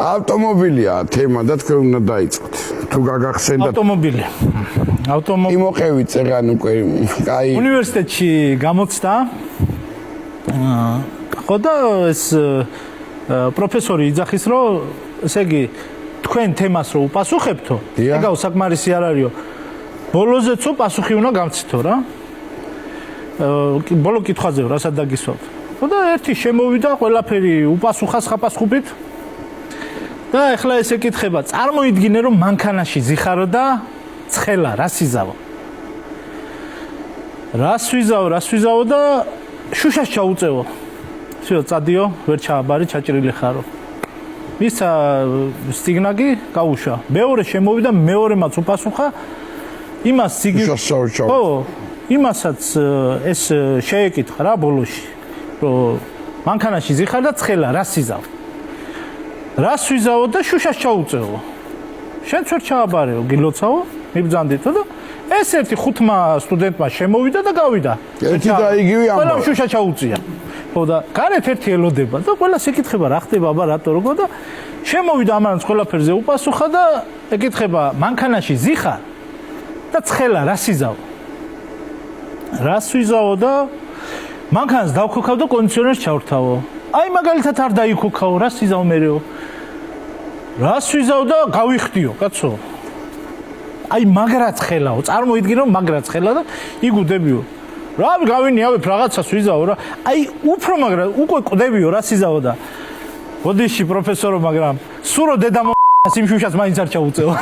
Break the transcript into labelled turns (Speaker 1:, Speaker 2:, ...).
Speaker 1: ავტომობილია თემა და თქვენ უნდა დაიწყოთ. თუ გაგახსენდათ
Speaker 2: ავტომობილი.
Speaker 1: იმოყევით წერან უკვე კაი
Speaker 2: უნივერსიტეტში გამოცდა. ხო და ეს პროფესორი იძახის რომ ესე იგი თქვენ თემას რო უპასუხებთო, ეგაო საკმარისი არ არისო. ბოლოზეცო პასუხი უნდა გამცითო რა. ბოლო კითხვაზე რასაც დაგისვათ. ხო და ერთი შემოვიდა ყველაფერი უპასუხა ხაპასხუბით. და ეხლა ესე კითხება, წარმოიდგინე რომ მანქანაში ზიხარო და ცხელა, რას იზავო? რას ვიზავო და შუშას ჩაუწევო. всё, წადიო, ვერ ჩააბარი, ჩაჭრილი ხარო. ისა სტიგნაგი გაუშვა. მეორე შემოვიდა, მეორემაც უპასუხა. იმას სიგი ხო, იმასაც ეს შეეკითხა რა ბოლოში, რომ მანქანაში ზიხარ და ცხელა, რას იზავ? რას ვიზავო და შუშას ჩაუწევო. შენც ვერ ჩააბარეო, გილოცავო, მიბძანდითო და ეს ერთი ხუთმა სტუდენტმა შემოვიდა და გავიდა.
Speaker 1: ერთი და იგივე ამბავი.
Speaker 2: ყველა შუშა ჩაუწია. ხო და გარეთ ერთი ელოდება და ყველა შეკითხება რა ხდება, აბა რატო როგორ და შემოვიდა ამანაც ყველაფერზე უპასუხა და ეკითხება მანქანაში ზიხარ და ცხელა რას იზავ? რას ვიზავო და მანქანას დავქოქავ და კონდიციონერს ჩავრთავო. აი მაგალითად არ დაიქოქაო, რას იზავ მერეო? რას ვიზავ და გავიხდიო, კაცო. აი მაგრა ცხელაო, წარმოიდგინე რომ მაგრა ცხელა და იგუდებიო. რა გავინიავებ რაღაცას ვიზავო რა. აი უფრო მაგრა უკვე ყდებიო რას იზავო და ბოდიში პროფესორო მაგრამ სურო დედა იმ შუშას მაინც არ ჩაუწევო.